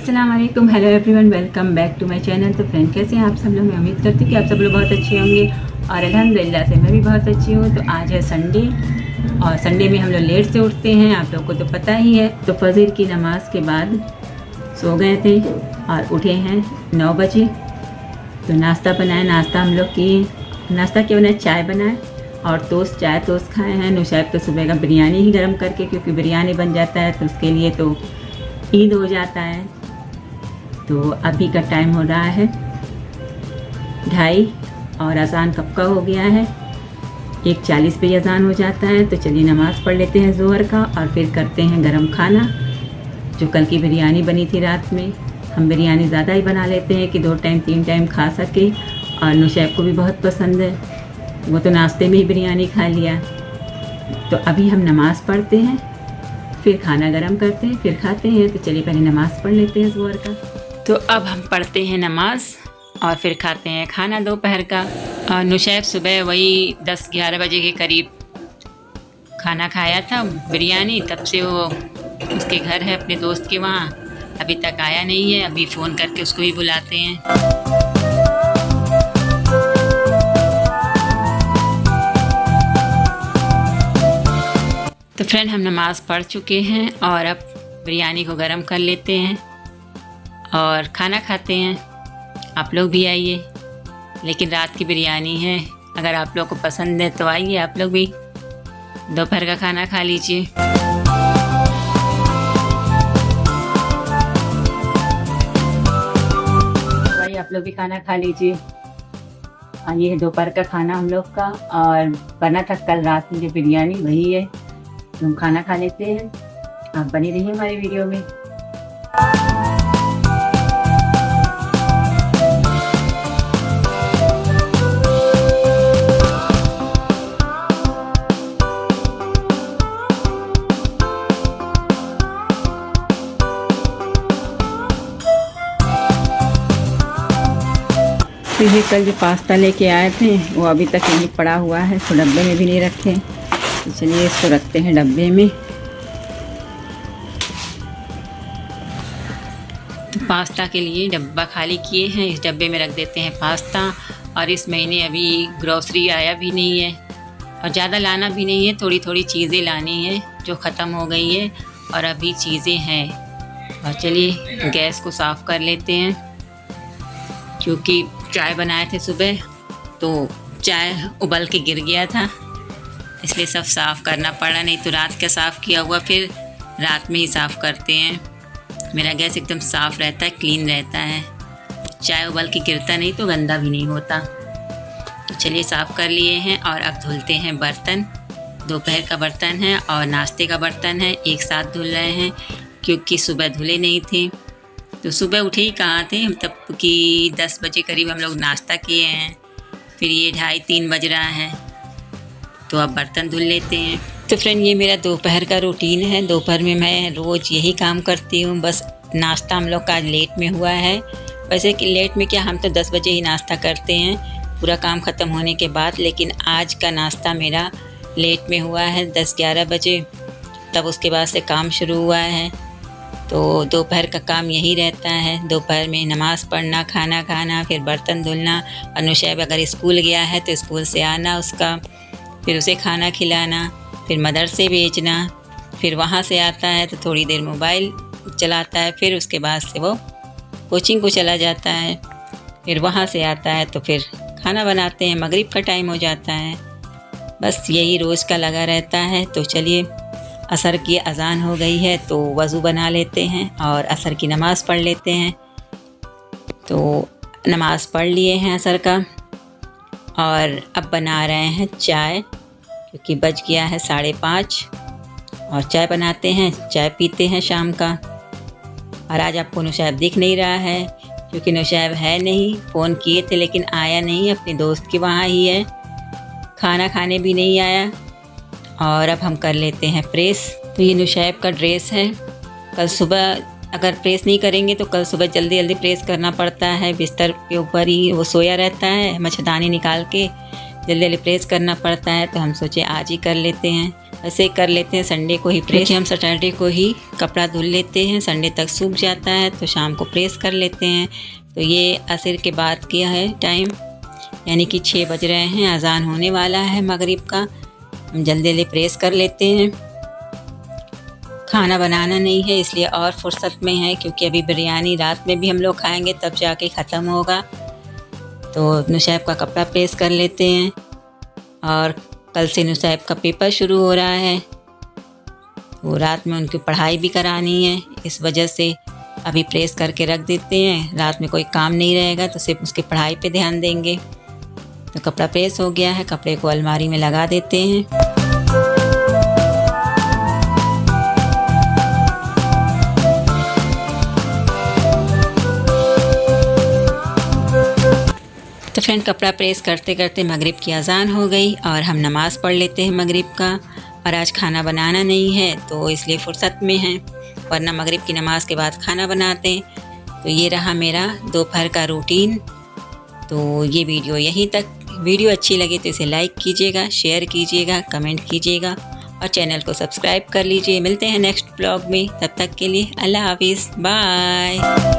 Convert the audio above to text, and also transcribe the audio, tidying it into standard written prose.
अस्सलाम वालेकुम, hello everyone, welcome back to my channel. तो फ्रेंड, कैसे हैं आप सब लोग? मैं उम्मीद करती हूँ कि आप सब लोग बहुत अच्छे होंगे और अल्हम्दुलिल्लाह से मैं भी बहुत अच्छी हूँ। तो आज है संडे और संडे में हम लोग लेट से उठते हैं, आप लोग को तो पता ही है। तो फजर की नमाज के बाद सो गए थे और उठे हैं 9 बजे। तो नाश्ता बनाए, नाश्ता हम लोग किए। नाश्ता क्या बनाए? चाय बनाए और टोस्ट, चाय टोस्ट खाए हैं। नुशैब तो सुबह का बिरयानी ही गर्म करके, क्योंकि बिरयानी बन जाता है तो उसके लिए तो ईद हो जाता है। तो अभी का टाइम हो रहा है 2:30 और अज़ान कब का हो गया है? 1:40 पे अज़ान हो जाता है। तो चलिए नमाज़ पढ़ लेते हैं ज़ोहर का और फिर करते हैं गरम खाना। जो कल की बिरयानी बनी थी रात में, हम बिरयानी ज़्यादा ही बना लेते हैं कि 2 टाइम 3 टाइम खा सके, और नुशैब को भी बहुत पसंद है, वो तो नाश्ते में ही बिरयानी खा लिया। तो अभी हम नमाज़ पढ़ते हैं, फिर खाना गरम करते हैं, फिर खाते हैं। तो चलिए पहले नमाज़ पढ़ लेते हैं ज़ोहर का। तो अब हम पढ़ते हैं नमाज और फिर खाते हैं खाना दोपहर का। और नुशैब सुबह वही 10-11 बजे के करीब खाना खाया था बिरयानी, तब से वो उसके घर है अपने दोस्त के वहाँ, अभी तक आया नहीं है। अभी फ़ोन करके उसको भी बुलाते हैं। तो फ्रेंड, हम नमाज़ पढ़ चुके हैं और अब बिरयानी को गरम कर लेते हैं और खाना खाते हैं। आप लोग भी आइए, लेकिन रात की बिरयानी है, अगर आप लोग को पसंद है तो आइए, आप लोग भी दोपहर का खाना खा लीजिए। भाई आप लोग भी खाना खा लीजिए। और ये है दोपहर का खाना हम लोग का, और बना था कल रात में जो बिरयानी, वही है। हम खाना खा लेते हैं, आप बनी रहिए हमारी वीडियो में। तो ये कल जो पास्ता लेके आए थे वो अभी तक यहीं पड़ा हुआ है, तो डब्बे में भी नहीं रखे। तो चलिए इसको रखते हैं डब्बे में। तो पास्ता के लिए डब्बा खाली किए हैं, इस डब्बे में रख देते हैं पास्ता। और इस महीने अभी ग्रोसरी आया भी नहीं है और ज़्यादा लाना भी नहीं है, थोड़ी थोड़ी चीज़ें लानी है जो ख़त्म हो गई है और अभी चीज़ें हैं। और चलिए गैस को साफ़ कर लेते हैं, क्योंकि चाय बनाए थे सुबह तो चाय उबल के गिर गया था, इसलिए सब साफ़ करना पड़ा। नहीं तो रात का साफ़ किया हुआ फिर रात में ही साफ़ करते हैं। मेरा गैस एकदम साफ़ रहता है, क्लीन रहता है, चाय उबल के गिरता नहीं तो गंदा भी नहीं होता। तो चलिए साफ़ कर लिए हैं और अब धुलते हैं बर्तन। दोपहर का बर्तन है और नाश्ते का बर्तन है, एक साथ धुल रहे हैं, क्योंकि सुबह धुले नहीं थे। तो सुबह उठे ही कहाँ थे हम, तब कि 10 बजे करीब हम लोग नाश्ता किए हैं, फिर ये 2:30-3 बज रहा है। तो अब बर्तन धुल लेते हैं। तो फ्रेंड, ये मेरा दोपहर का रूटीन है। दोपहर में मैं रोज़ यही काम करती हूँ, बस नाश्ता हम लोग का आज लेट में हुआ है। वैसे कि लेट में क्या, हम तो 10 बजे ही नाश्ता करते हैं पूरा काम ख़त्म होने के बाद, लेकिन आज का नाश्ता मेरा लेट में हुआ है 10-11 बजे, तब उसके बाद से काम शुरू हुआ है। तो दोपहर का काम यही रहता है, दोपहर में नमाज़ पढ़ना, खाना खाना, फिर बर्तन धुलना। और नुशैब अगर स्कूल गया है तो स्कूल से आना उसका, फिर उसे खाना खिलाना, फिर मदरसे भेजना, फिर वहाँ से आता है तो थोड़ी देर मोबाइल चलाता है, फिर उसके बाद से वो कोचिंग को चला जाता है, फिर वहाँ से आता है तो फिर खाना बनाते हैं, मगरिब का टाइम हो जाता है। बस यही रोज़ का लगा रहता है। तो चलिए, असर की अज़ान हो गई है तो वज़ू बना लेते हैं और असर की नमाज़ पढ़ लेते हैं। तो नमाज़ पढ़ लिए हैं असर का और अब बना रहे हैं चाय, क्योंकि बज गया है 5:30 और चाय बनाते हैं, चाय पीते हैं शाम का। और आज आपको नुशैब दिख नहीं रहा है, क्योंकि नुशैब है नहीं। फ़ोन किए थे लेकिन आया नहीं, अपने दोस्त के वहाँ ही है, खाना खाने भी नहीं आया। और अब हम कर लेते हैं प्रेस। तो ये नुशैब का ड्रेस है, कल सुबह अगर प्रेस नहीं करेंगे तो कल सुबह जल्दी जल्दी प्रेस करना पड़ता है। बिस्तर के ऊपर ही वो सोया रहता है, मच्छरदानी निकाल के जल्दी जल्दी प्रेस करना पड़ता है। तो हम सोचे आज ही कर लेते हैं, ऐसे कर लेते हैं संडे को ही प्रेस। हम सैटरडे को ही कपड़ा धुल लेते हैं, संडे तक सूख जाता है तो शाम को प्रेस कर लेते हैं। तो ये असर के बाद किया है टाइम, यानी कि 6 बज रहे हैं, अजान होने वाला है मगरिब का। हम जल्दी जल्दी प्रेस कर लेते हैं। खाना बनाना नहीं है इसलिए और फुर्सत में है, क्योंकि अभी बिरयानी रात में भी हम लोग खाएंगे तब जाके ख़त्म होगा। तो नुसैब का कपड़ा प्रेस कर लेते हैं। और कल से नुसैब का पेपर शुरू हो रहा है, वो रात में उनकी पढ़ाई भी करानी है, इस वजह से अभी प्रेस करके रख देते हैं। रात में कोई काम नहीं रहेगा तो सिर्फ उसकी पढ़ाई पे ध्यान देंगे। तो कपड़ा प्रेस हो गया है, कपड़े को अलमारी में लगा देते हैं। तो फ्रेंड, कपड़ा प्रेस करते करते मगरिब की अजान हो गई और हम नमाज़ पढ़ लेते हैं मगरिब का। और आज खाना बनाना नहीं है तो इसलिए फ़ुर्सत में हैं, वरना मगरिब की नमाज़ के बाद खाना बनाते हैं। तो ये रहा मेरा दोपहर का रूटीन। तो ये वीडियो यहीं तक। वीडियो अच्छी लगे तो इसे लाइक कीजिएगा, शेयर कीजिएगा, कमेंट कीजिएगा और चैनल को सब्सक्राइब कर लीजिए। मिलते हैं नेक्स्ट ब्लॉग में, तब तक के लिए अल्लाह हाफिज़, बाय।